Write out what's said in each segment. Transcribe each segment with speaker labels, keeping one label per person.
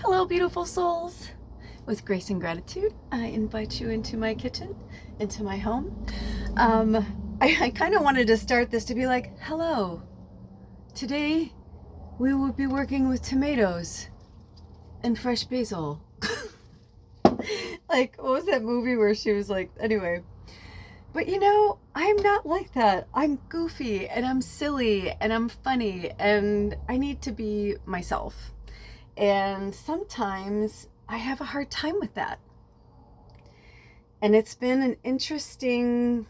Speaker 1: Hello, beautiful souls. With grace and gratitude, I invite you into my kitchen, into my home. I kind of wanted to start this to be like, hello. Today, we will be working with tomatoes and fresh basil. Like, what was that movie where she was like, anyway. But I'm not like that. I'm goofy and I'm silly and I'm funny and I need to be myself. And sometimes I have a hard time with that. And it's been an interesting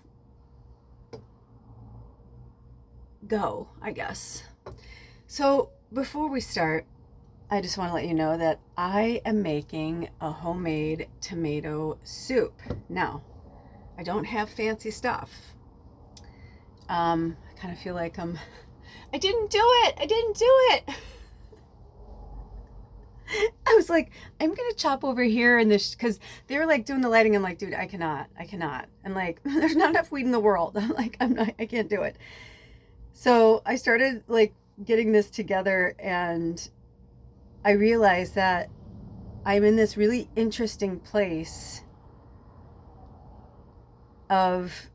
Speaker 1: go, I guess. So before we start, I just want to let you know that I am making a homemade tomato soup. Now, I don't have fancy stuff. I kind of feel like I didn't do it. I was like, I'm gonna chop over here and this, because they were like doing the lighting. I'm like, dude, I cannot. And like, there's not enough weed in the world. I'm like, I can't do it. So I started like getting this together, and I realized that I'm in this really interesting place of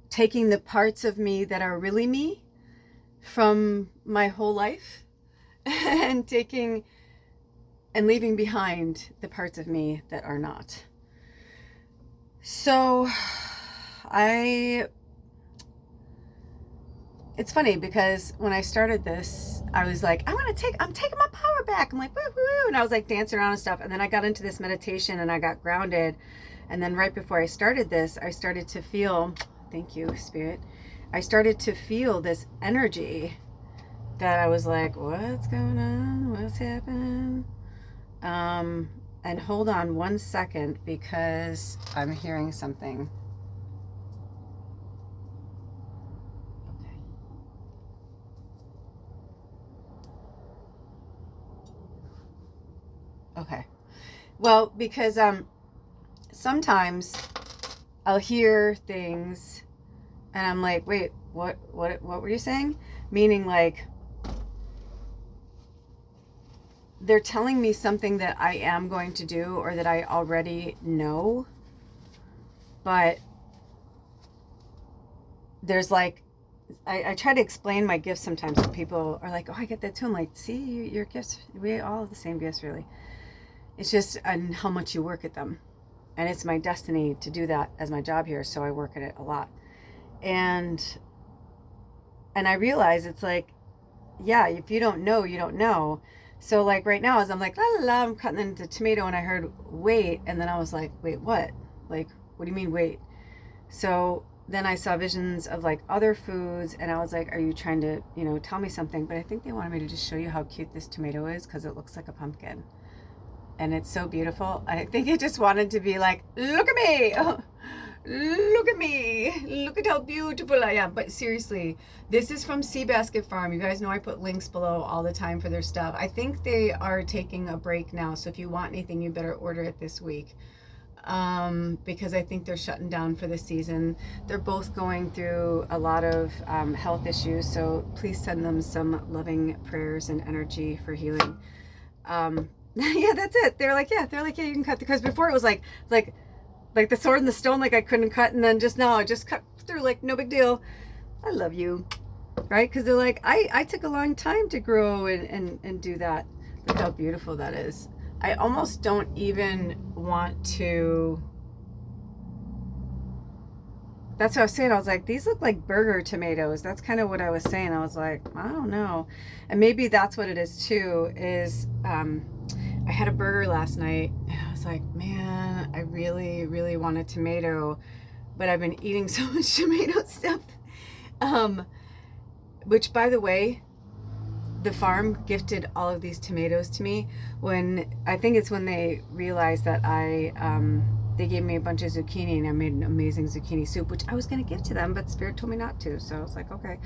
Speaker 1: taking the parts of me that are really me from my whole life and taking and leaving behind the parts of me that are not. So it's funny because when I started this, I was like, I'm taking my power back. I'm like, woo, woo, woo. And I was like dancing around and stuff. And then I got into this meditation and I got grounded. And then right before I started this, I started to feel, thank you, Spirit. I started to feel this energy that I was like, what's going on? What's happening? And hold on one second because I'm hearing something. Okay. Well, because sometimes I'll hear things and I'm like, wait, what were you saying? Meaning like they're telling me something that I am going to do or that I already know, but there's like, I try to explain my gifts sometimes when people are like, oh, I get that too. I'm like, see, your gifts, we all have the same gifts, really. It's just on how much you work at them. And it's my destiny to do that as my job here, so I work at it a lot. And I realize it's like, yeah, if you don't know, you don't know. So like right now, as I'm like, la la la, I'm cutting into tomato, and I heard wait, and then I was like, wait, what? Like, what do you mean wait? So then I saw visions of like other foods, and I was like, are you trying to, tell me something? But I think they wanted me to just show you how cute this tomato is because it looks like a pumpkin. And it's so beautiful. I think it just wanted to be like, look at me. Look at me. Look at how beautiful I am. But seriously, this is from Seabasket Farm. You guys know I put links below all the time for their stuff. I think they are taking a break now. So if you want anything, you better order it this week. Because I think they're shutting down for the season. They're both going through a lot of health issues. So please send them some loving prayers and energy for healing. Yeah, that's it. They're like, yeah, you can cut, because before it was like the sword and the stone, like I couldn't cut, and then just now I just cut through, like no big deal. I love you, right? Because they're like, I took a long time to grow and do that. Look how beautiful that is. I almost don't even want to. That's what I was saying. I was like, these look like burger tomatoes. That's kind of what I was saying. I was like, I don't know. And maybe that's what it is too, is I had a burger last night and I was like, man, I really, really want a tomato, but I've been eating so much tomato stuff. Which, by the way, the farm gifted all of these tomatoes to me I think it's when they realized that they gave me a bunch of zucchini, and I made an amazing zucchini soup, which I was going to give to them, but Spirit told me not to. So I was like, okay.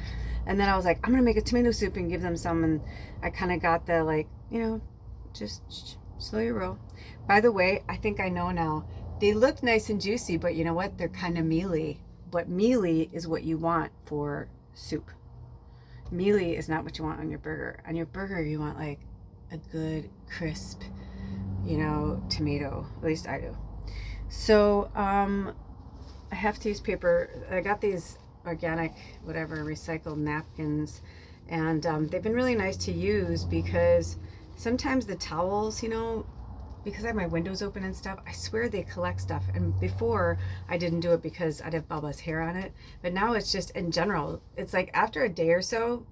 Speaker 1: And then I was like, I'm going to make a tomato soup and give them some. And I kind of got the like, just slow your roll. By the way, I think I know now. They look nice and juicy, but you know what? They're kind of mealy. But mealy is what you want for soup. Mealy is not what you want on your burger. On your burger, you want like a good crisp, tomato. At least I do. So I have to use paper. I got these organic, whatever, recycled napkins, and they've been really nice to use because sometimes the towels, because I have my windows open and stuff, I swear they collect stuff. And before I didn't do it because I'd have Bubba's hair on it, but now it's just in general. It's like after a day or so,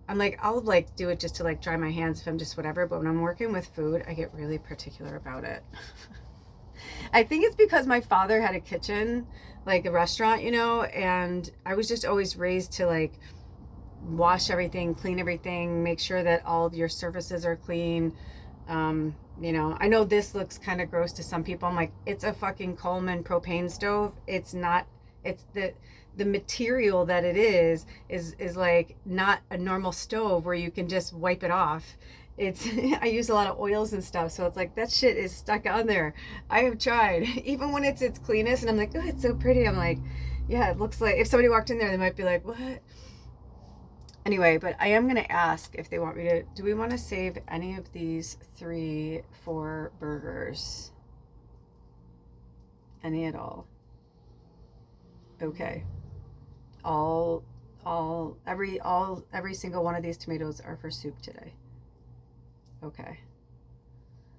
Speaker 1: I'm like, I'll like do it just to like dry my hands if I'm just whatever. But when I'm working with food, I get really particular about it. I think it's because my father had a kitchen, like a restaurant, and I was just always raised to like wash everything, clean everything, make sure that all of your surfaces are clean. I know this looks kind of gross to some people. I'm like, it's a fucking Coleman propane stove. It's not, it's the material that it is like not a normal stove where you can just wipe it off. It's I use a lot of oils and stuff, so it's like that shit is stuck on there. I have tried, even when it's its cleanest, and I'm like, oh, it's so pretty. I'm like, yeah, it looks like if somebody walked in there, they might be like, what? Anyway, but I am gonna ask if they want me to. Do we want to save any of these 3 for burgers? Any at all? Okay. Every single one of these tomatoes are for soup today. Okay.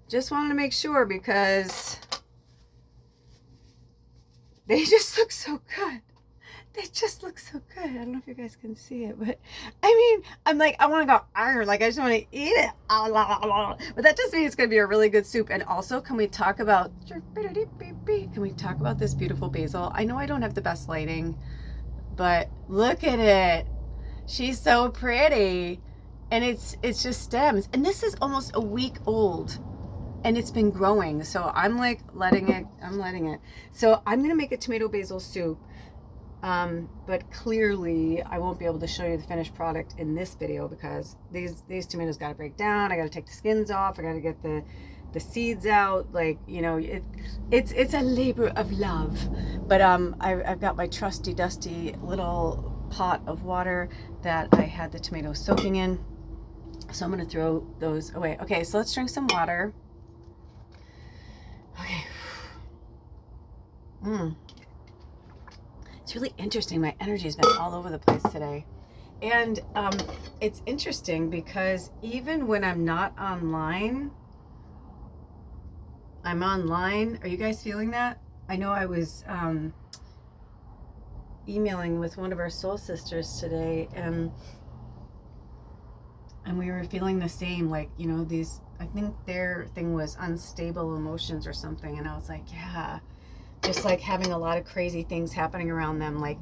Speaker 1: Just wanted to make sure because they just look so good. They just look so good. I don't know if you guys can see it, but I mean, I'm like, I want to go iron. Like, I just want to eat it. But that just means it's going to be a really good soup. And also, can we talk about this beautiful basil? I know I don't have the best lighting, but look at it. She's so pretty. And it's just stems. And this is almost a week old. And it's been growing. So I'm like letting it. So I'm going to make a tomato basil soup. But clearly I won't be able to show you the finished product in this video because these tomatoes got to break down. I got to take the skins off. I got to get the seeds out. Like, it's a labor of love. But I've got my trusty dusty little pot of water that I had the tomatoes soaking in. So I'm going to throw those away. Okay, so let's drink some water. Okay. It's really interesting. My energy has been all over the place today. And it's interesting because even when I'm not online, I'm online. Are you guys feeling that? I know I was emailing with one of our soul sisters today, and we were feeling the same, like, I think their thing was unstable emotions or something. And I was like, yeah, just like having a lot of crazy things happening around them, like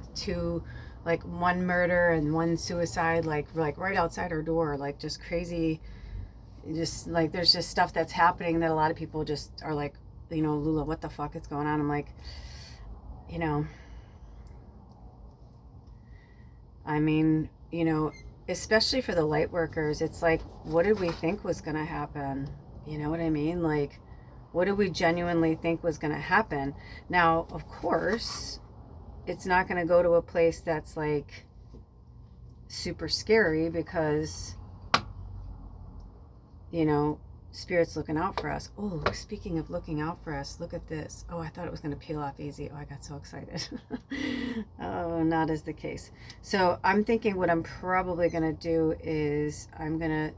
Speaker 1: one murder and one suicide, like right outside her door, like just crazy, just like there's just stuff that's happening that a lot of people just are like, Lula, what the fuck is going on? I'm like, I mean, especially for the light workers, it's like, what did we think was going to happen? You know what I mean? Like, what did we genuinely think was going to happen? Now, of course, it's not going to go to a place that's like super scary because, Spirit's looking out for us. Oh, speaking of looking out for us, look at this. Oh, I thought it was going to peel off easy. Oh, I got so excited. Oh, not as the case. So I'm thinking what I'm probably going to do is I'm going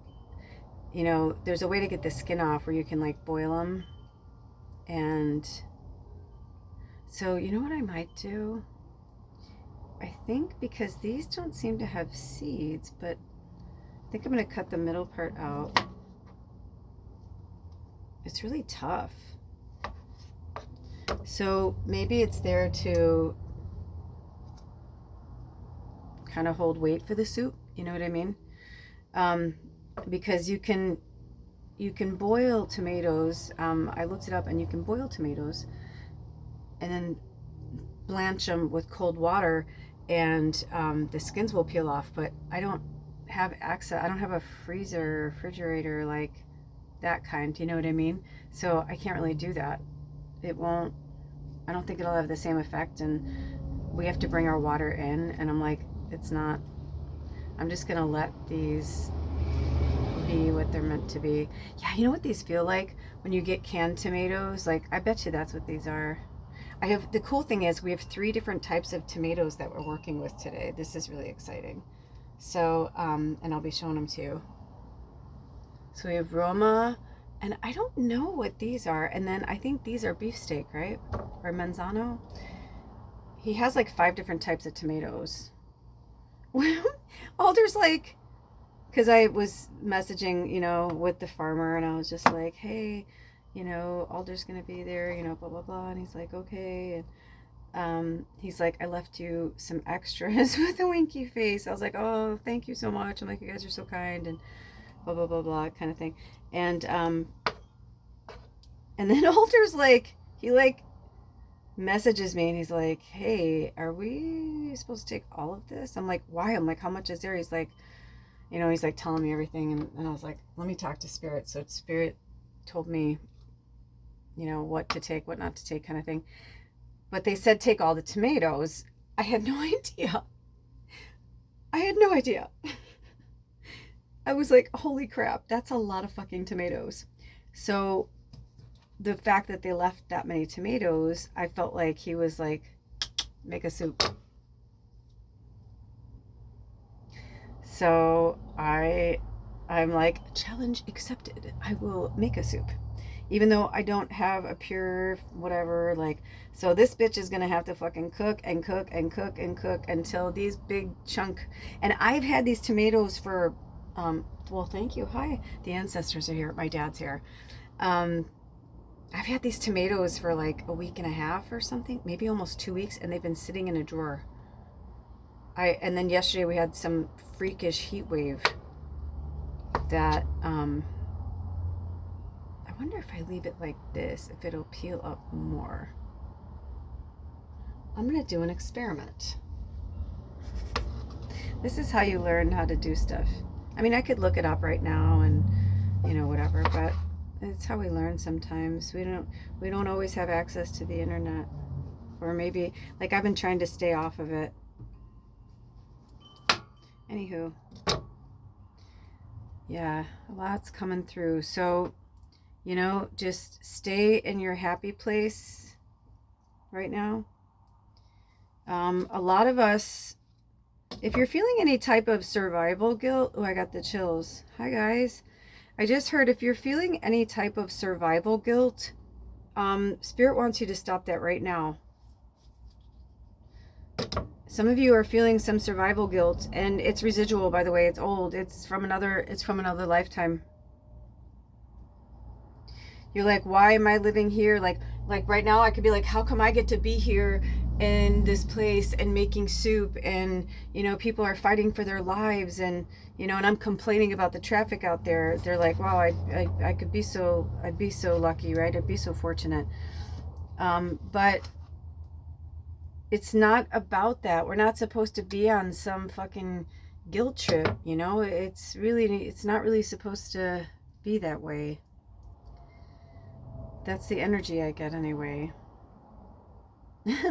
Speaker 1: to, there's a way to get the skin off where you can like boil them. And so, what I might do? I think because these don't seem to have seeds, but I think I'm going to cut the middle part out. It's really tough. So maybe it's there to kind of hold weight for the soup. You know what I mean? Because you can boil tomatoes. I looked it up, and you can boil tomatoes and then blanch them with cold water, and the skins will peel off. But I don't have access. I don't have a refrigerator like that kind. You know what I mean? So I can't really do that. It won't. I don't think it'll have the same effect, and we have to bring our water in. And I'm like, it's not. I'm just gonna let these be what they're meant to be. Yeah, you know what these feel like when you get canned tomatoes? Like, I bet you that's what these are. The cool thing is we have 3 different types of tomatoes that we're working with today. This is really exciting. So, and I'll be showing them to you. So we have Roma, and I don't know what these are. And then I think these are beefsteak, right? Or Manzano. He has like 5 different types of tomatoes. Alder's like, because I was messaging, with the farmer, and I was just like, hey, Alder's gonna be there, blah blah blah, and he's like, okay, and he's like, I left you some extras with a winky face. I was like, oh, thank you so much. I'm like, you guys are so kind, and blah blah blah blah kind of thing, and then Alder's like, he like messages me and he's like, hey, are we supposed to take all of this? I'm like, why? I'm like, how much is there? He's like, he's like telling me everything, and I was like, let me talk to Spirit. So Spirit told me, what to take, what not to take, kind of thing. But they said take all the tomatoes. I had no idea. I was like, holy crap, that's a lot of fucking tomatoes. So the fact that they left that many tomatoes, I felt like he was like, make a soup. So I'm like, challenge accepted. I will make a soup. Even though I don't have a pure whatever, like, so this bitch is gonna have to fucking cook and cook and cook and cook until these big chunk. And I've had these tomatoes for, well, thank you. Hi, the ancestors are here. My dad's here. I've had these tomatoes for like a week and a half or something, maybe almost 2 weeks, and they've been sitting in a drawer. And then yesterday we had some freakish heat wave that, I wonder if I leave it like this, if it'll peel up more. I'm gonna do an experiment. This is how you learn how to do stuff. I mean, I could look it up right now and, whatever, but it's how we learn sometimes. We don't always have access to the internet. Or maybe, like, I've been trying to stay off of it. Anywho. Yeah, a lot's coming through. So, just stay in your happy place right now. A lot of us, if you're feeling any type of survival guilt, oh, I got the chills. Hi, guys. I just heard if you're feeling any type of survival guilt, Spirit wants you to stop that right now. Some of you are feeling some survival guilt, and it's residual, by the way. It's old. It's from another lifetime. You're like, why am I living here? Like right now I could be like, how come I get to be here in this place and making soup, and people are fighting for their lives, and and I'm complaining about the traffic out there. They're like, wow, I'd be so lucky, right? I'd be so fortunate. But it's not about that. We're not supposed to be on some fucking guilt trip, it's not really supposed to be that way. That's the energy I get anyway.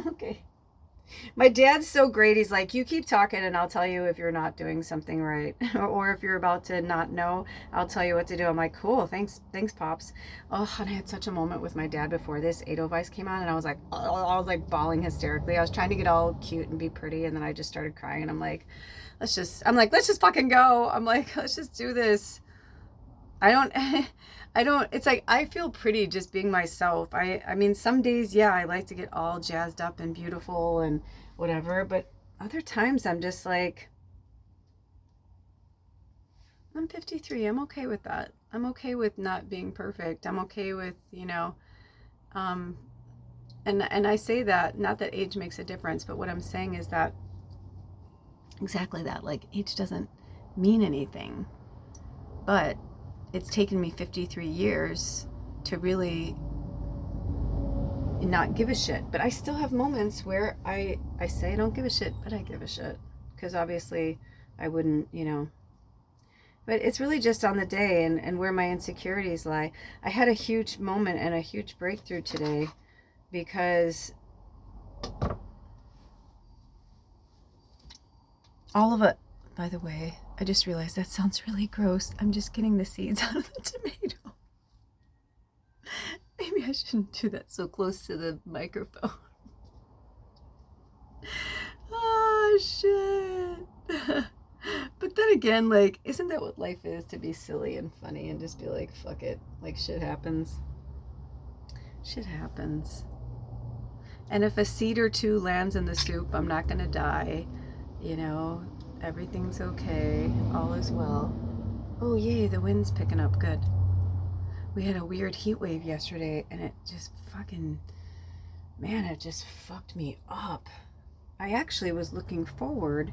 Speaker 1: Okay. My dad's so great. He's like, you keep talking and I'll tell you if you're not doing something right. Or if you're about to not know, I'll tell you what to do. I'm like, cool, thanks, Pops. Oh, and I had such a moment with my dad before this Edelweiss came on, and I was like bawling hysterically. I was trying to get all cute and be pretty, and then I just started crying, and I'm like, let's just fucking go. I'm like, let's just do this. It's like, I feel pretty just being myself. I mean, some days, yeah, I like to get all jazzed up and beautiful and whatever, but other times I'm just like, I'm 53. I'm okay with that. I'm okay with not being perfect. I'm okay with, and I say that, not that age makes a difference, but what I'm saying is that exactly that, like, age doesn't mean anything, but it's taken me 53 years to really not give a shit. But I still have moments where I say I don't give a shit, but I give a shit. Because obviously I wouldn't, But it's really just on the day and where my insecurities lie. I had a huge moment and a huge breakthrough today because all of it, by the way, I just realized that sounds really gross. I'm just getting the seeds out of the tomato. Maybe I shouldn't do that so close to the microphone. Oh, shit. But then again, like, isn't that what life is? To be silly and funny and just be like, fuck it. Like, shit happens. Shit happens. And if a seed or two lands in the soup, I'm not gonna die. You know, everything's okay. All is well. Oh, yay, the wind's picking up. Good. We had a weird heat wave yesterday, and it just fucking, man, it just fucked me up. I actually was looking forward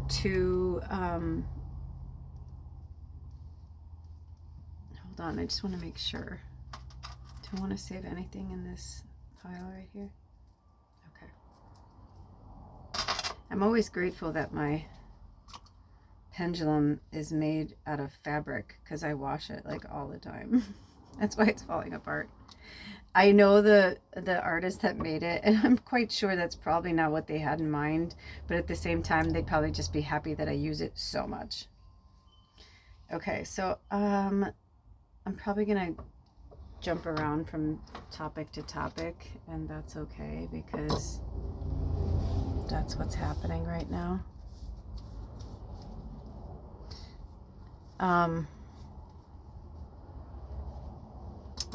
Speaker 1: to, hold on, I just want to make sure. Do I want to save anything in this pile right here? Okay. I'm always grateful that my pendulum is made out of fabric because I wash it like all the time. That's why it's falling apart. I know the artist that made it, and I'm quite sure that's probably not what they had in mind, but at the same time, they'd probably just be happy that I use it so much. Okay, so I'm probably gonna jump around from topic to topic, and that's okay because that's what's happening right now. I'm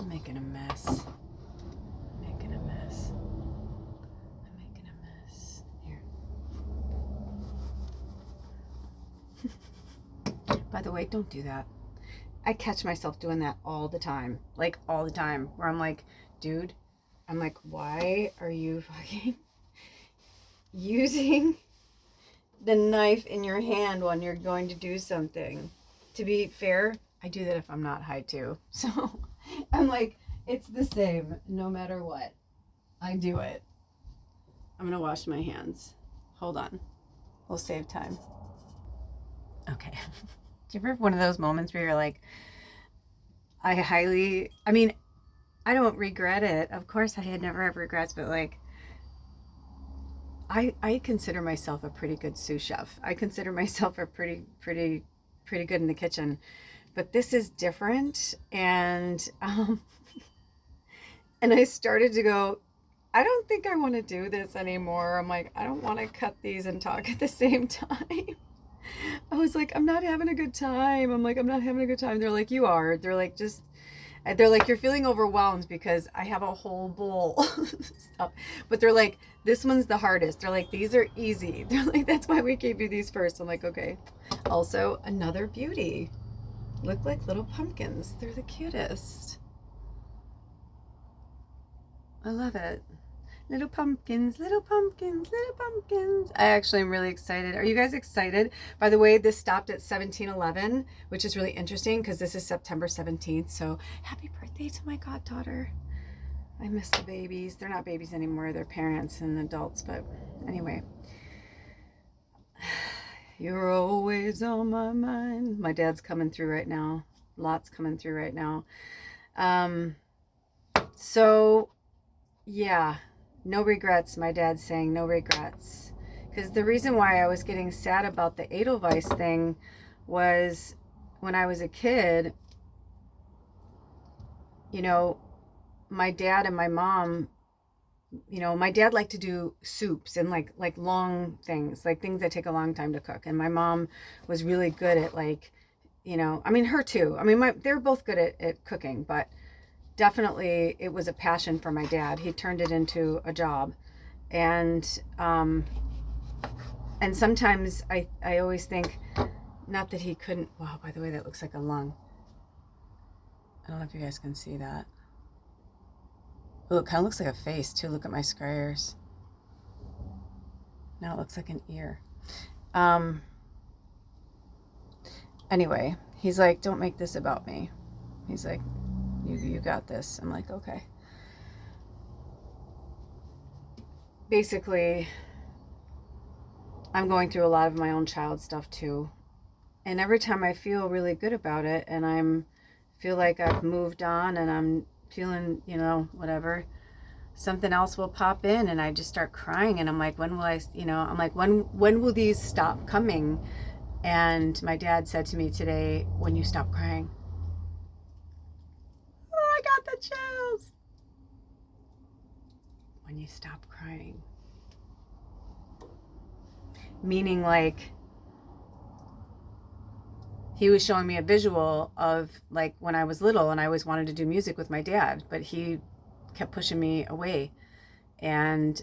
Speaker 1: making a mess. By the way, don't do that. I catch myself doing that all the time. Like, all the time. Where I'm like, dude, I'm like, why are you fucking using the knife in your hand when you're going to do something? To be fair, I do that if I'm not high too. So I'm like, it's the same no matter what. I do it. I'm going to wash my hands. Hold on. We'll save time. Okay. Do you ever have one of those moments where you're like, I don't regret it. Of course, I had never have regrets, but like, I consider myself a pretty good sous chef. I consider myself a pretty good in the kitchen, but this is different. And and I started to go, I don't think I want to do this anymore. I'm like, I don't want to cut these and talk at the same time. I was like, I'm not having a good time. I'm like, I'm not having a good time. They're like, you are. They're like, you're feeling overwhelmed because I have a whole bowl of stuff. But they're like, this one's the hardest. They're like, these are easy. They're like, that's why we gave you these first. I'm like, okay. Also, another beauty. Look like little pumpkins. They're the cutest. I love it. Little pumpkins, little pumpkins, little pumpkins. I actually am really excited. Are you guys excited? By the way, this stopped at 17:11, which is really interesting because this is September 17th. So happy birthday to my goddaughter. I miss the babies. They're not babies anymore. They're parents and adults. But anyway, you're always on my mind. My dad's coming through right now. Lots coming through right now. So yeah. No regrets, my dad's saying, no regrets. Because the reason why I was getting sad about the Edelweiss thing was when I was a kid, you know, my dad and my mom, you know, my dad liked to do soups and like long things, like things that take a long time to cook. And my mom was really good at like, you know, I mean, her too. I mean, they're both good at cooking, but definitely it was a passion for my dad. He turned it into a job. And sometimes I always think, not that he couldn't, wow, by the way, that looks like a lung. I don't know if you guys can see that. Oh, it kind of looks like a face too. Look at my scars. Now it looks like an ear. Anyway, he's like, don't make this about me. He's like, you got this. I'm like, okay. Basically, I'm going through a lot of my own child stuff too. And every time I feel really good about it and feel like I've moved on and I'm feeling, you know, whatever, something else will pop in and I just start crying and I'm like, when will I, you know, I'm like, when will these stop coming? And my dad said to me today, when you stop crying. Oh, I got the chills. When you stop crying. Meaning, like, he was showing me a visual of, like, when I was little and I always wanted to do music with my dad, but he kept pushing me away. And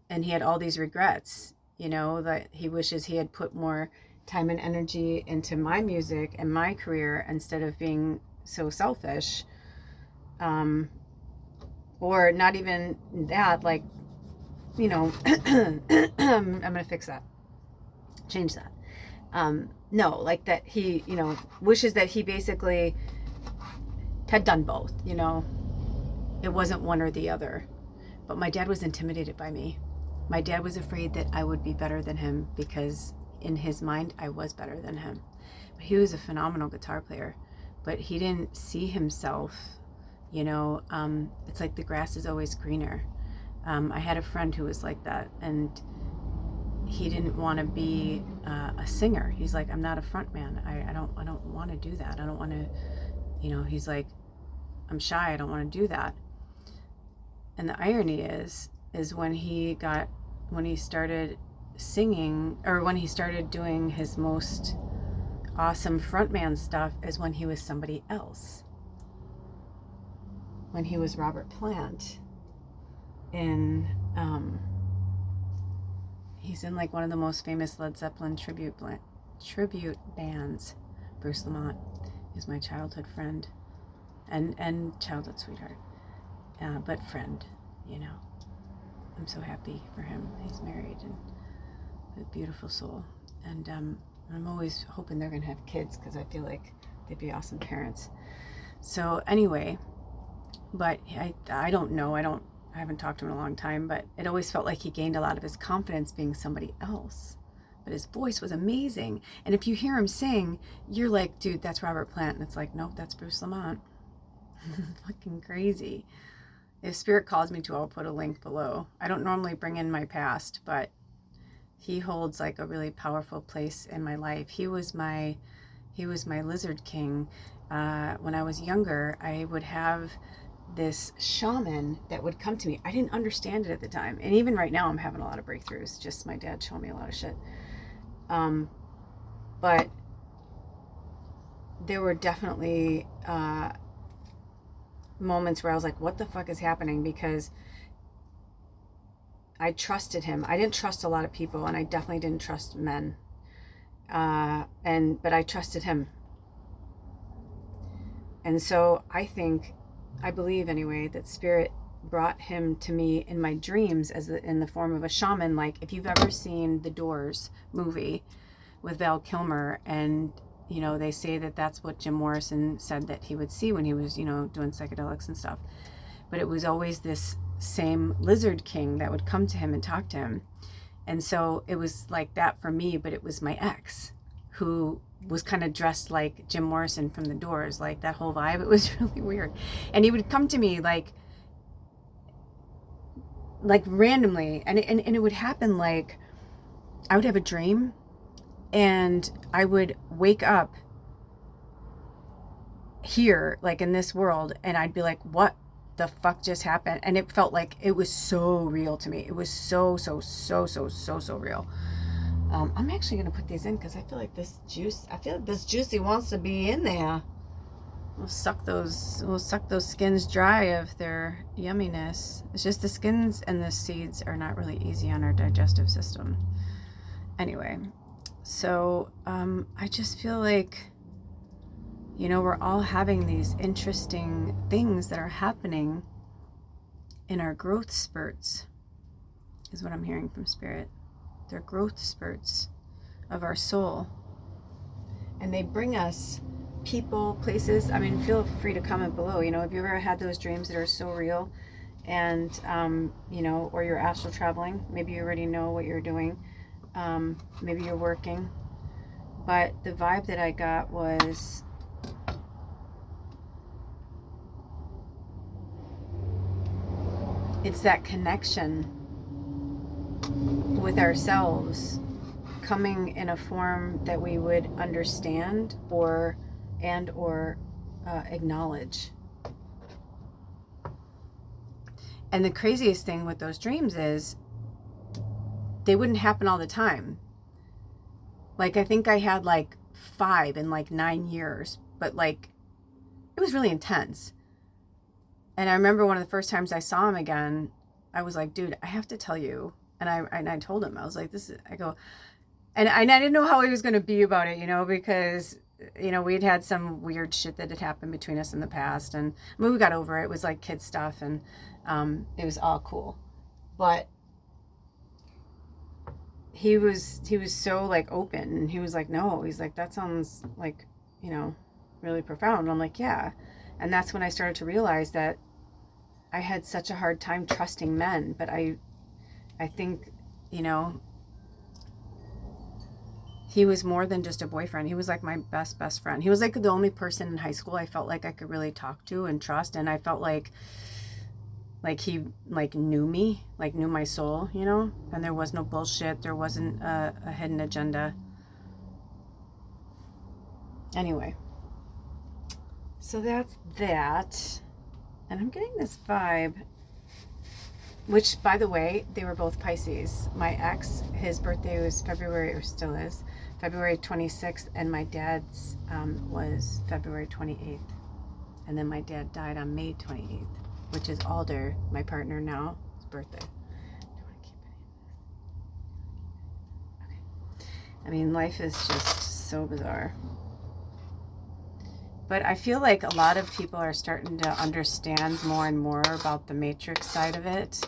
Speaker 1: he had all these regrets, you know, that he wishes he had put more time and energy into my music and my career instead of being so selfish. Or not even that, like, you know, I'm going to fix that, change that. No, like that he, you know, wishes that he basically had done both, you know, it wasn't one or the other. But my dad was intimidated by me. My dad was afraid that I would be better than him because in his mind, I was better than him. But he was a phenomenal guitar player, but he didn't see himself, you know, it's like the grass is always greener. I had a friend who was like that, and he didn't want to be a singer. He's like, I'm not a front man. I don't want to do that. I don't want to, you know, he's like, I'm shy. I don't want to do that. And the irony is when he started singing, or when he started doing his most awesome frontman stuff, is when he was somebody else. When he was Robert Plant in, he's in like one of the most famous Led Zeppelin tribute bands. Bruce Lamont is my childhood friend and childhood sweetheart, but friend, you know. I'm so happy for him. He's married and a beautiful soul, and I'm always hoping they're gonna have kids because I feel like they'd be awesome parents. So anyway, but I don't know. I haven't talked to him in a long time, but it always felt like he gained a lot of his confidence being somebody else. But his voice was amazing. And if you hear him sing, you're like, dude, that's Robert Plant. And it's like, nope, that's Bruce Lamont. Fucking crazy. If Spirit calls me to, I'll put a link below. I don't normally bring in my past, but he holds like a really powerful place in my life. He was my lizard king. When I was younger, I would have this shaman that would come to me. I didn't understand it at the time. And even right now, I'm having a lot of breakthroughs. Just my dad showing me a lot of shit. But there were definitely moments where I was like, what the fuck is happening? Because I trusted him. I didn't trust a lot of people, and I definitely didn't trust men. But I trusted him. And so I believe anyway, that Spirit brought him to me in my dreams in the form of a shaman. Like, if you've ever seen the Doors movie with Val Kilmer, and, you know, they say that that's what Jim Morrison said that he would see when he was, you know, doing psychedelics and stuff. But it was always this same lizard king that would come to him and talk to him. And so it was like that for me, but it was my ex who was kind of dressed like Jim Morrison from the Doors, like that whole vibe. It was really weird. And he would come to me like randomly, and it would happen like I would have a dream and I would wake up here, like in this world, and I'd be like, what the fuck just happened? And it felt like it was so real to me. It was so real. I'm actually going to put these in because I feel like this juicy wants to be in there. We'll suck those skins dry of their yumminess. It's just the skins and the seeds are not really easy on our digestive system. Anyway, so I just feel like, you know, we're all having these interesting things that are happening in our growth spurts, is what I'm hearing from Spirit. They're growth spurts of our soul. And they bring us people, places. I mean, feel free to comment below. You know, have you ever had those dreams that are so real? And, you know, or you're astral traveling. Maybe you already know what you're doing. Maybe you're working. But the vibe that I got was it's that connection with ourselves coming in a form that we would understand or acknowledge. And the craziest thing with those dreams is they wouldn't happen all the time. Like, I think I had like 5 in like 9 years, but like it was really intense. And I remember one of the first times I saw him again, I was like, dude, I have to tell you. And I told him, I was like, and I didn't know how he was going to be about it, because, we'd had some weird shit that had happened between us in the past. And I mean, we got over it. It was like kid stuff, and it was all cool. But he was so like open, and he was like, no, he's like, that sounds like, really profound. And I'm like, yeah. And that's when I started to realize that I had such a hard time trusting men. But I think, he was more than just a boyfriend. He was like my best friend. He was like the only person in high school I felt like I could really talk to and trust. And I felt like he like knew me, like knew my soul, and there was no bullshit. There wasn't a hidden agenda. Anyway, so that's that. And I'm getting this vibe, which, by the way, they were both Pisces. My ex, his birthday was February, or still is, February 26th, and my dad's was February 28th. And then my dad died on May 28th, which is Alder, my partner now, his birthday. Do you want to keep it? Okay. I mean, life is just so bizarre. But I feel like a lot of people are starting to understand more and more about the matrix side of it.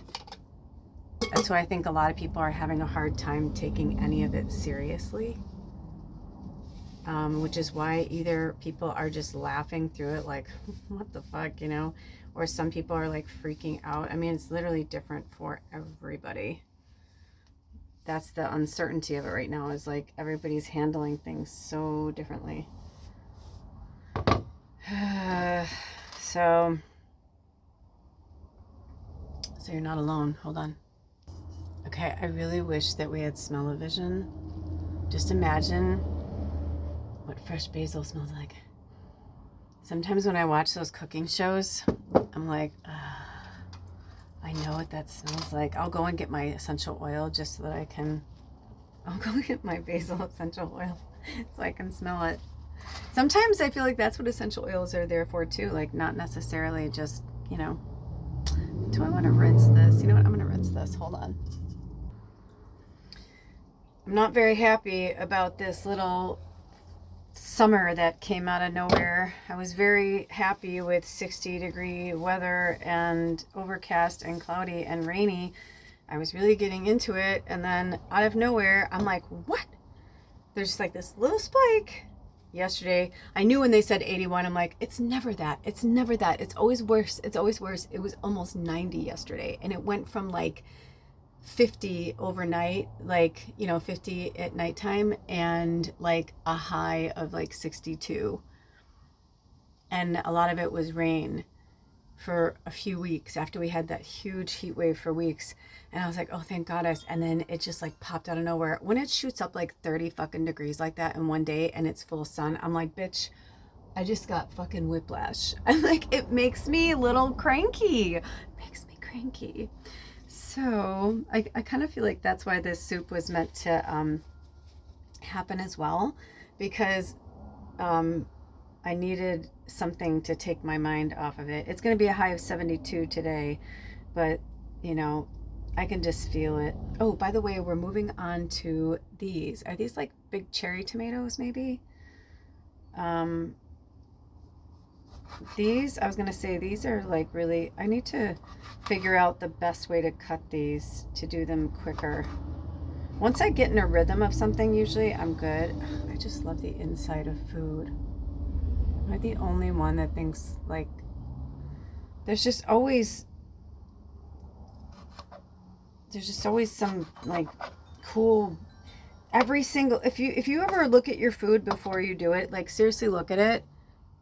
Speaker 1: That's why I think a lot of people are having a hard time taking any of it seriously. Which is why either people are just laughing through it like, what the fuck, or some people are like freaking out. I mean, it's literally different for everybody. That's the uncertainty of it right now, is like everybody's handling things so differently. So you're not alone. Hold on. Okay, I really wish that we had smell-o-vision. Just imagine what fresh basil smells like. Sometimes when I watch those cooking shows, I'm like, I know what that smells like. I'll go and get my essential oil just so that I'll go get my basil essential oil so I can smell it. Sometimes I feel like that's what essential oils are there for too, like not necessarily just, do I want to rinse this? You know what? I'm going to rinse this. Hold on. I'm not very happy about this little summer that came out of nowhere. I was very happy with 60-degree weather and overcast and cloudy and rainy. I was really getting into it, and then out of nowhere, I'm like, what? There's just like this little spike. Yesterday, I knew when they said 81, I'm like, it's never that. It's never that. It's always worse. It's always worse. It was almost 90 yesterday, and it went from like 50 overnight, like, 50 at nighttime, and like a high of like 62. And a lot of it was rain for a few weeks after we had that huge heat wave for weeks. And I was like, oh, thank goddess. And then it just like popped out of nowhere. When it shoots up like 30 fucking degrees like that in one day and it's full sun, I'm like, bitch, I just got fucking whiplash. I'm like, it makes me a little cranky. It makes me cranky. So I kind of feel like that's why this soup was meant to happen as well, because I needed something to take my mind off of it. It's going to be a high of 72 today, but I can just feel it. Oh, by the way, we're moving on to these. Are these like big cherry tomatoes maybe? These, I was going to say, these are like really, I need to figure out the best way to cut these to do them quicker. Once I get in a rhythm of something, usually I'm good. I just love the inside of food. Am I the only one that thinks like there's just always some like cool, every single, if you ever look at your food before you do it, like seriously look at it,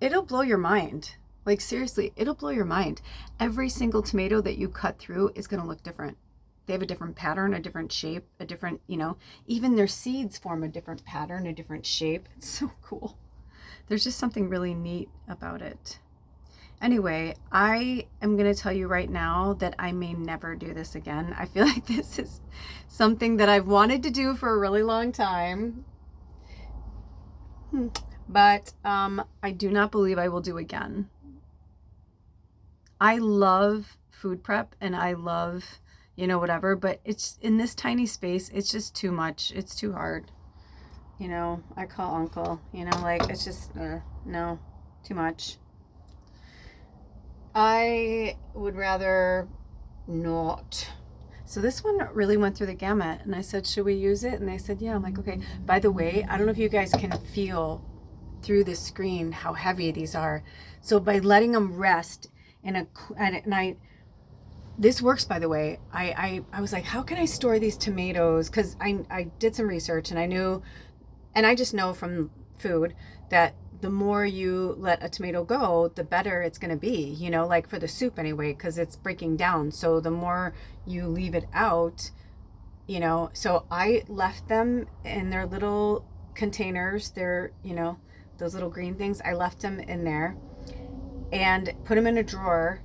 Speaker 1: it'll blow your mind. Like seriously, it'll blow your mind. Every single tomato that you cut through is going to look different. they have a different pattern, a different shape, a different, even their seeds form a different pattern, a different shape. It's so cool. There's just something really neat about it. Anyway, I am going to tell you right now that I may never do this again. I feel like this is something that I've wanted to do for a really long time. But I do not believe I will do again. I love food prep and I love, whatever, but it's in this tiny space, it's just too much. It's too hard. I call uncle, it's just, no, too much. I would rather not. So this one really went through the gamut, and I said, should we use it? And they said, yeah. I'm like, okay. By the way, I don't know if you guys can feel through the screen how heavy these are. So by letting them rest this works, by the way. I was like, how can I store these tomatoes? Because I did some research, and I knew, and I just know from food that the more you let a tomato go, the better it's going to be, like for the soup anyway, because it's breaking down. So the more you leave it out, so I left them in their little containers. They're, those little green things. I left them in there and put them in a drawer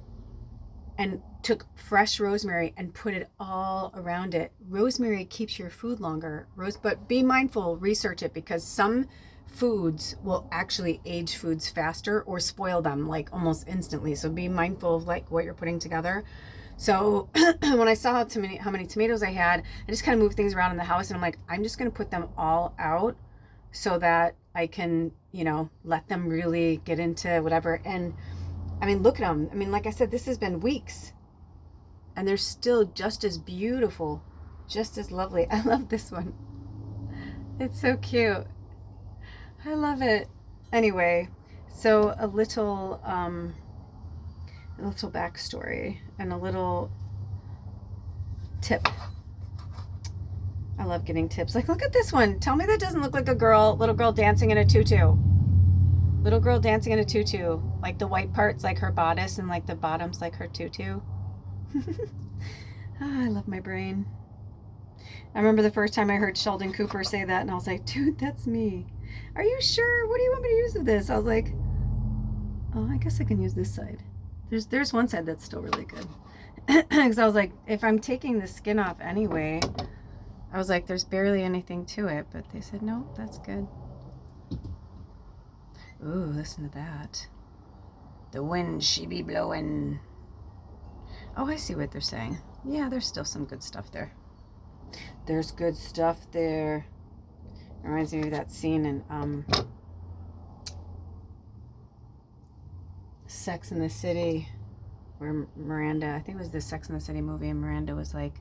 Speaker 1: and took fresh rosemary and put it all around it. Rosemary keeps your food longer. But be mindful, research it, because some foods will actually age foods faster or spoil them like almost instantly. So be mindful of like what you're putting together. So when I saw how many tomatoes I had, I just kind of moved things around in the house, and I'm like, I'm just going to put them all out so that I can, let them really get into whatever. And I mean, look at them. I mean, like I said, this has been weeks and they're still just as beautiful, just as lovely. I love this one. It's so cute. I love it. Anyway, so a little backstory and a little tip. I love getting tips. Like, look at this one. Tell me that doesn't look like a little girl dancing in a tutu. Little girl dancing in a tutu. Like the white part's like her bodice and like the bottom's like her tutu. I love my brain. I remember the first time I heard Sheldon Cooper say that, and I was like, dude, that's me. Are you sure? What do you want me to use with this? I was like, oh, I guess I can use this side. There's one side that's still really good. Because I was like, if I'm taking the skin off anyway, I was like, there's barely anything to it. But they said, no, that's good. Ooh, listen to that. The wind she be blowing. Oh, I see what they're saying. Yeah, there's still some good stuff there. There's good stuff there. It reminds me of that scene in Sex and the City where Miranda, I think it was the Sex and the City movie, and Miranda was like,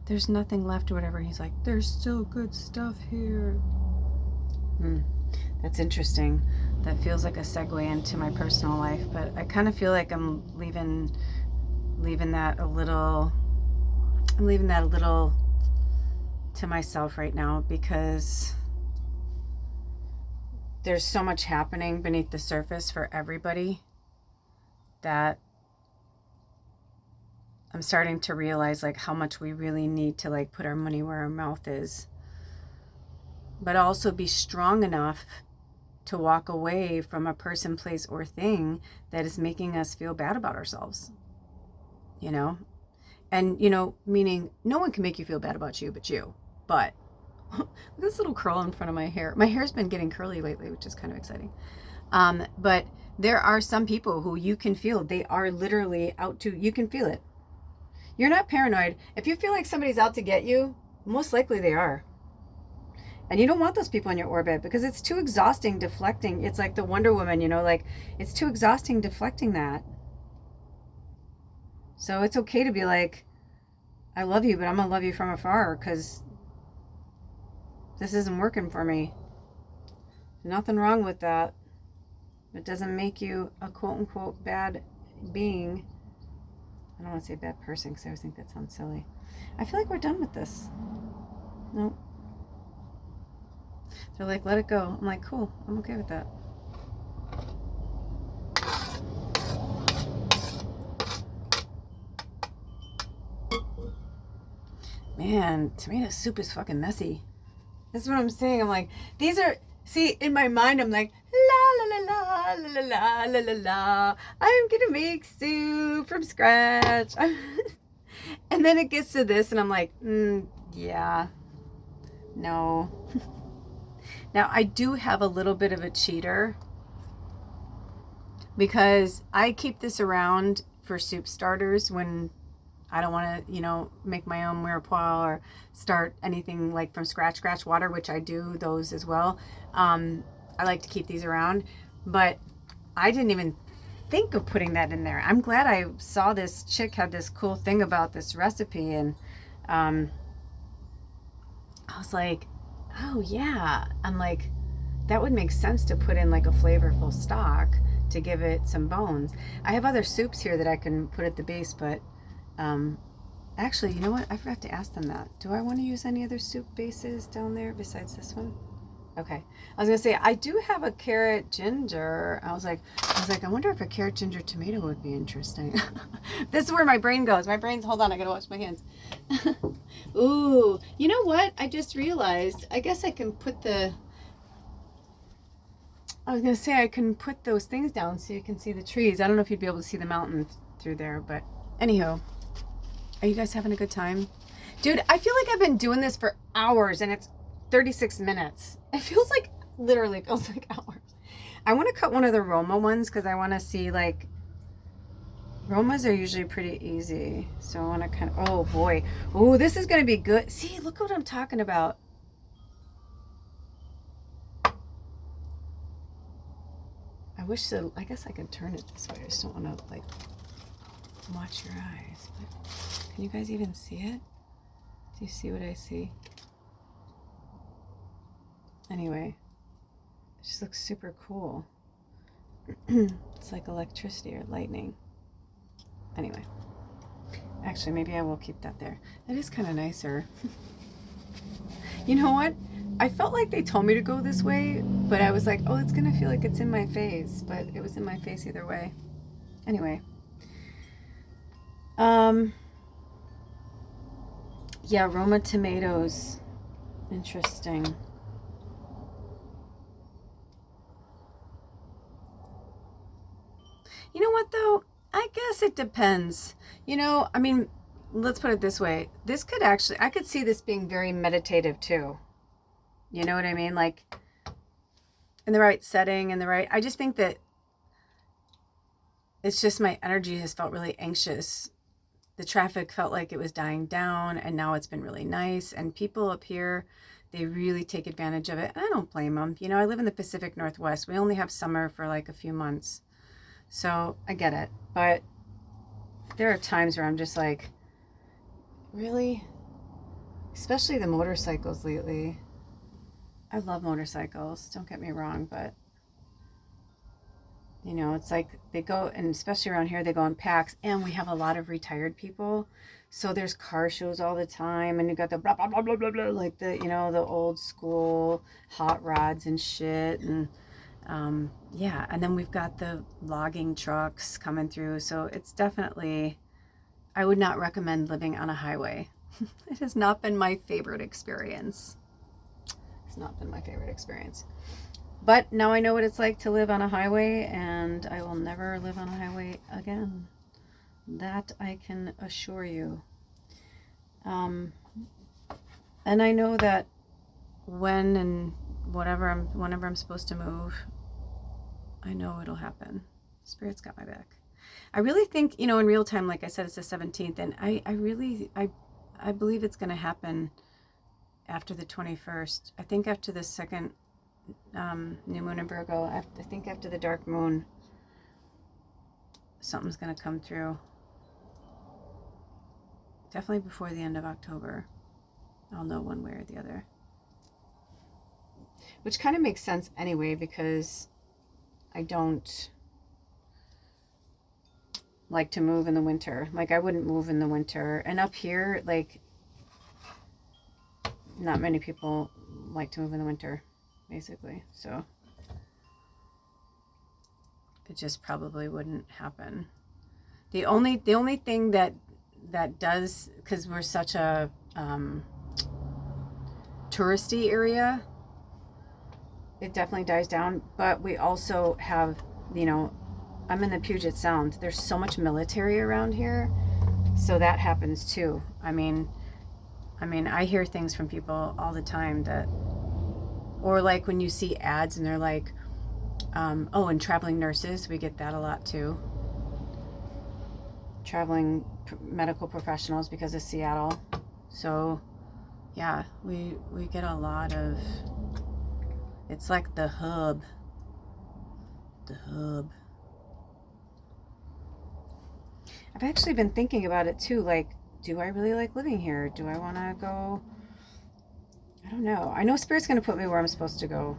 Speaker 1: there's nothing left or whatever. And he's like, there's still good stuff here. That's interesting. That feels like a segue into my personal life, but I kind of feel like I'm leaving that a little to myself right now, because there's so much happening beneath the surface for everybody that I'm starting to realize like how much we really need to like put our money where our mouth is, but also be strong enough to walk away from a person, place, or thing that is making us feel bad about ourselves, and meaning no one can make you feel bad about you but you. But this little curl in front of my hair's been getting curly lately, which is kind of exciting. But there are some people who you can feel, they are literally you can feel it. You're not paranoid. If you feel like somebody's out to get you, most likely they are. And you don't want those people in your orbit, because it's too exhausting deflecting. It's like the Wonder Woman, like it's too exhausting deflecting that. So it's okay to be like, I love you, but I'm going to love you from afar, because this isn't working for me. Nothing wrong with that. It doesn't make you a quote-unquote bad being. I don't want to say bad person, because I always think that sounds silly. I feel like we're done with this. Nope. They're like, let it go. I'm like, cool. I'm okay with that. Man, tomato soup is fucking messy. That's what I'm saying. I'm like, these are, see, in my mind, I'm like, la la la la la la la la la. I'm gonna make soup from scratch. And then it gets to this, and I'm like, yeah, no. Now, I do have a little bit of a cheater because I keep this around for soup starters when I don't want to, make my own mirepoix or start anything like from scratch water, which I do those as well. I like to keep these around, but I didn't even think of putting that in there. I'm glad I saw this chick had this cool thing about this recipe, and I was like, oh yeah. I'm like, that would make sense to put in like a flavorful stock to give it some bones. I have other soups here that I can put at the base, but actually, you know what? I forgot to ask them that. Do I want to use any other soup bases down there besides this one? Okay. I was gonna say I do have a carrot ginger. I was like, I wonder if a carrot ginger tomato would be interesting. This is where my brain goes. Hold on, I gotta wash my hands. Ooh, you know what? I just realized. I guess I can put I was gonna say I can put those things down so you can see the trees. I don't know if you'd be able to see the mountain through there, but anyhow. Are you guys having a good time? Dude, I feel like I've been doing this for hours and it's 36 minutes. It literally feels like hours. I want to cut one of the Roma ones because I want to see like, Romas are usually pretty easy. So I want to kind of, oh boy. Oh, this is going to be good. See, look what I'm talking about. I guess I could turn it this way. I just don't want to like watch your eyes. But can you guys even see it? Do you see what I see? Anyway, it just looks super cool. It's like electricity or lightning. Anyway, actually, maybe I will keep that there. That is kind of nicer. You know what? I felt like they told me to go this way, but I was like, oh, it's going to feel like it's in my face. But it was in my face either way. Anyway. Yeah, Roma tomatoes. Interesting. You know what, though? I guess it depends. I mean, let's put it this way. This could actually, I could see this being very meditative, too. You know what I mean? Like, in the right setting, I just think that it's just my energy has felt really anxious. The traffic felt like it was dying down, and now it's been really nice. And people up here, they really take advantage of it. And I don't blame them. I live in the Pacific Northwest. We only have summer for like a few months. So I get it. But there are times where I'm just like, really? Especially the motorcycles lately. I love motorcycles. Don't get me wrong, but it's like they go, and especially around here, they go in packs, and we have a lot of retired people. So there's car shows all the time, and you got the blah, blah, blah, blah, blah, blah, like the old school hot rods and shit. And yeah, and then we've got the logging trucks coming through. So it's definitely, I would not recommend living on a highway. It has not been my favorite experience. It's not been my favorite experience. But now I know what it's like to live on a highway, and I will never live on a highway again. That I can assure you. And I know that whenever I'm supposed to move, I know it'll happen. Spirit's got my back. I really think, in real time, like I said, it's the 17th, and I believe it's going to happen after the 21st. I think after the second new moon in Virgo, I think after the dark moon, something's going to come through. Definitely before the end of October. I'll know one way or the other. Which kind of makes sense anyway, because I don't like to move in the winter. Like, I wouldn't move in the winter. And up here, like, not many people like to move in the winter, basically. So it just probably wouldn't happen. The only thing that does, because we're such a um, touristy area, it definitely dies down. But we also have, you know, I'm in the Puget Sound. There's so much military around here, so that happens too. I hear things from people all the time that, or like when you see ads and they're like, oh, and traveling nurses, we get that a lot too. Traveling medical professionals because of Seattle. So, yeah, we get a lot of. It's like the hub. The hub. I've actually been thinking about it too. Like, do I really like living here? Do I want to go? I don't know. I know Spirit's going to put me where I'm supposed to go.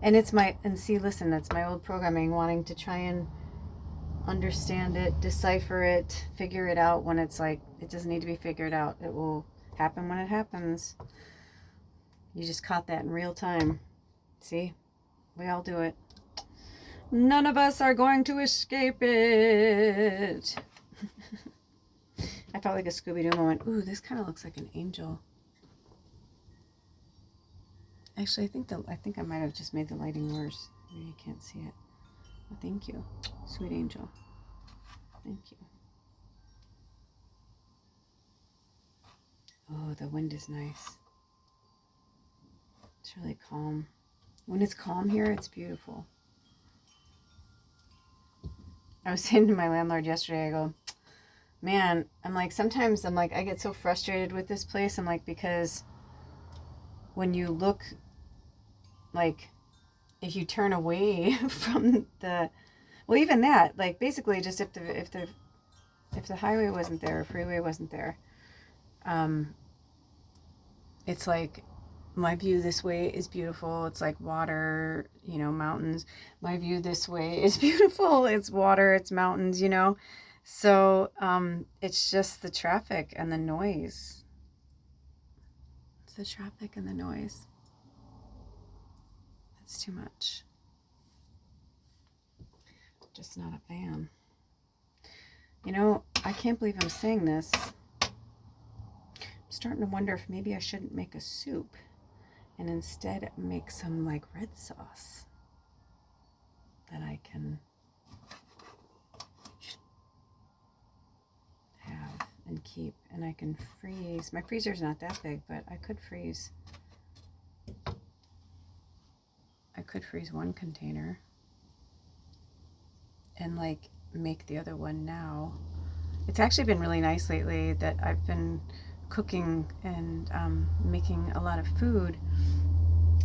Speaker 1: And it's my, and see, listen, that's my old programming, wanting to try and understand it, decipher it, figure it out when it's like, it doesn't need to be figured out. It will happen when it happens. You just caught that in real time. See? We all do it. None of us are going to escape it. I felt like a Scooby-Doo moment. Ooh, this kind of looks like an angel. Actually, I think I might have just made the lighting worse. Maybe you can't see it. Oh, thank you, sweet angel. Thank you. Oh, the wind is nice. It's really calm. When it's calm here, it's beautiful. I was saying to my landlord yesterday, I go, man, sometimes I get so frustrated with this place. I'm like, because when you look, like, if you turn away from well, even that, like, basically just if the highway wasn't there, freeway wasn't there, it's like, my view this way is beautiful. It's like water, you know, mountains. My view this way is beautiful. It's water, it's mountains, you know. So it's just the traffic and the noise. It's the traffic and the noise. It's too much. Just not a fan. You know, I can't believe I'm saying this. I'm starting to wonder if maybe I shouldn't make a soup and instead make some like red sauce that I can have and keep, and I can freeze. My freezer's not that big, but I could freeze one container and like make the other one now. It's actually been really nice lately that I've been cooking and making a lot of food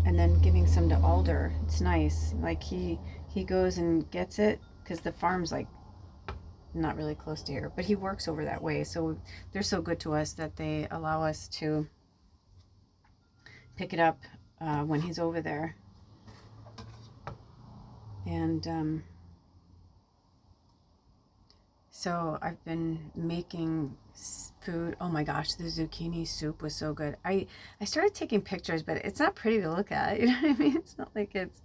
Speaker 1: and then giving some to Alder. It's nice. Like he goes and gets it because the farm's like not really close to here, but he works over that way. So they're so good to us that they allow us to pick it up when he's over there. And so I've been making food. Oh my gosh, the zucchini soup was so good. I started taking pictures, but it's not pretty to look at. You know what I mean? It's not like it's,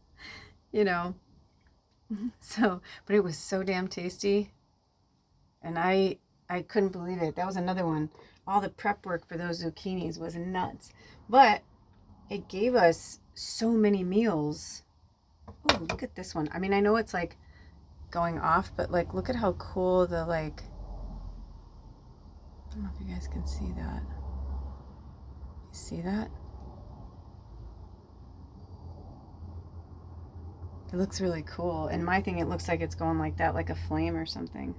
Speaker 1: you know. So, but it was so damn tasty. And I couldn't believe it. That was another one. All the prep work for those zucchinis was nuts. But it gave us so many meals. Oh, look at this one. I mean, I know it's like going off, but like, look at how cool the, like, I don't know if you guys can see that. You see that? It looks really cool. And my thing, it looks like it's going like that, like a flame or something.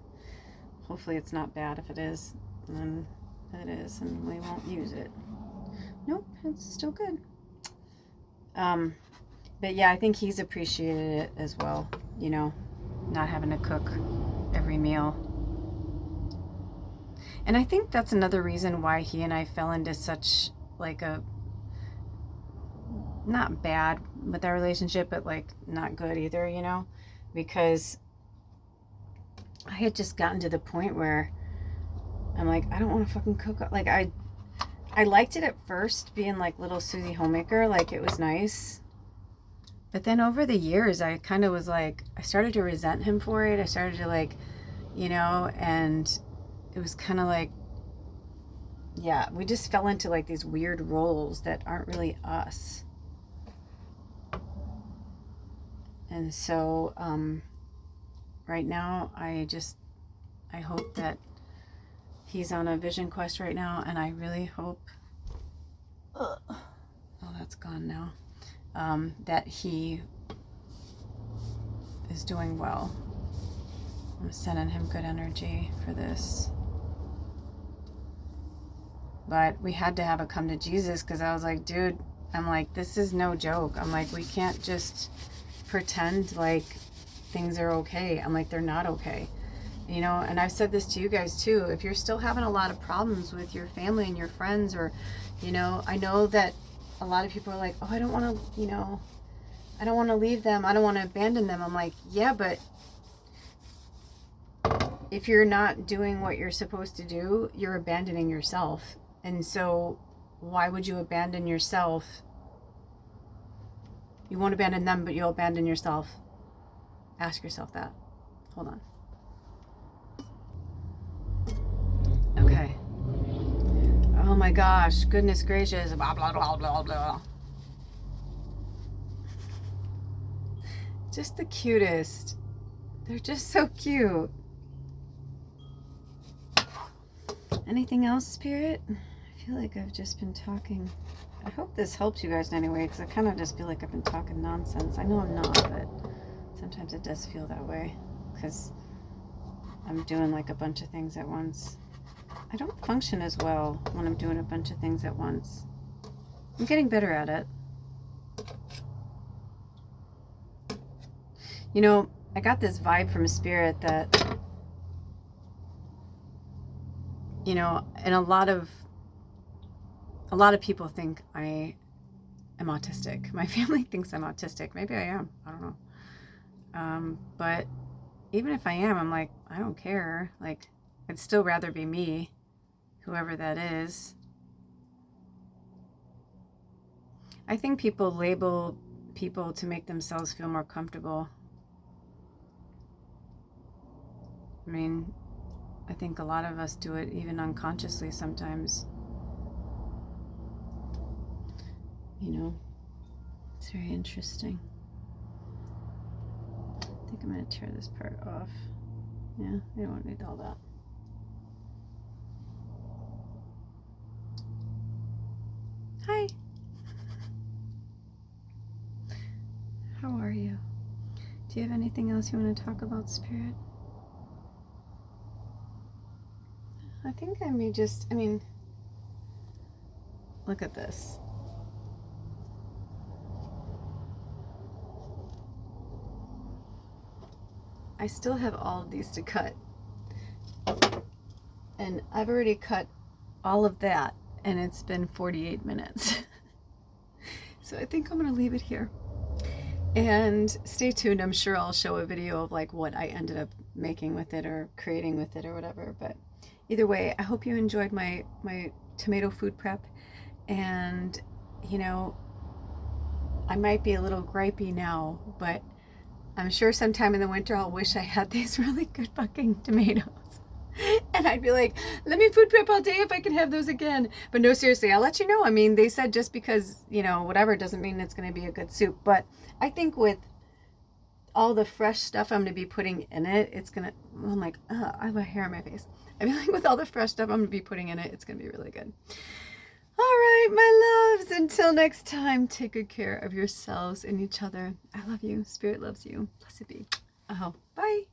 Speaker 1: Hopefully it's not bad. If it is, then it is, and we won't use it. Nope, it's still good. But yeah, I think he's appreciated it as well, you know, not having to cook every meal. And I think that's another reason why he and I fell into such like a, not bad with our relationship, but like not good either, you know, because I had just gotten to the point where I'm like, I don't want to fucking cook. Like I liked it at first, being like little Susie homemaker, like it was nice. But then over the years, I kind of was like, I started to resent him for it. I started to like, you know, and it was kind of like, yeah, we just fell into like these weird roles that aren't really us. And so right now, I hope that he's on a vision quest right now, and I really hope, oh, that's gone now, that he is doing well. I'm sending him good energy for this. But we had to have a come to Jesus, because I was like, dude, I'm like, this is no joke. I'm like, we can't just pretend like things are okay. I'm like, they're not okay. You know, and I've said this to you guys too. If you're still having a lot of problems with your family and your friends, or, you know, I know that a lot of people are like, oh, I don't want to, you know, I don't want to leave them. I don't want to abandon them. I'm like, yeah, but if you're not doing what you're supposed to do, you're abandoning yourself. And so why would you abandon yourself? You won't abandon them, but you'll abandon yourself. Ask yourself that. Hold on. Okay. Oh my gosh, goodness gracious, blah, blah, blah, blah, blah. Just the cutest. They're just so cute. Anything else, Spirit? I feel like I've just been talking. I hope this helps you guys in any way, because I kind of just feel like I've been talking nonsense. I know I'm not, but sometimes it does feel that way, because I'm doing like a bunch of things at once. I don't function as well when I'm doing a bunch of things at once. I'm getting better at it. You know, I got this vibe from Spirit that, you know, and a lot of people think I am autistic. My family thinks I'm autistic. Maybe I am. I don't know. But even if I am, I'm like, I don't care. Like, I'd still rather be me, whoever that is. I think people label people to make themselves feel more comfortable. I mean, I think a lot of us do it even unconsciously sometimes. You know, it's very interesting. I think I'm going to tear this part off. Yeah, I don't need all that. Hi. How are you? Do you have anything else you want to talk about, Spirit? I think I may just, I mean, look at this. I still have all of these to cut. And I've already cut all of that, and it's been 48 minutes. So I think I'm going to leave it here. And stay tuned. I'm sure I'll show a video of like what I ended up making with it or creating with it or whatever. But either way, I hope you enjoyed my tomato food prep. And, you know, I might be a little gripey now, but I'm sure sometime in the winter I'll wish I had these really good fucking tomatoes. And I'd be like, let me food prep all day if I can have those again. But no, seriously, I'll let you know. I mean, they said just because, you know, whatever doesn't mean it's going to be a good soup. But I think with all the fresh stuff I'm going to be putting in it, it's going to, I'm like, I have a hair on my face. I feel like with all the fresh stuff I'm going to be putting in it, it's going to be really good. All right, my loves, until next time, take good care of yourselves and each other. I love you. Spirit loves you. Blessed be. Oh, bye.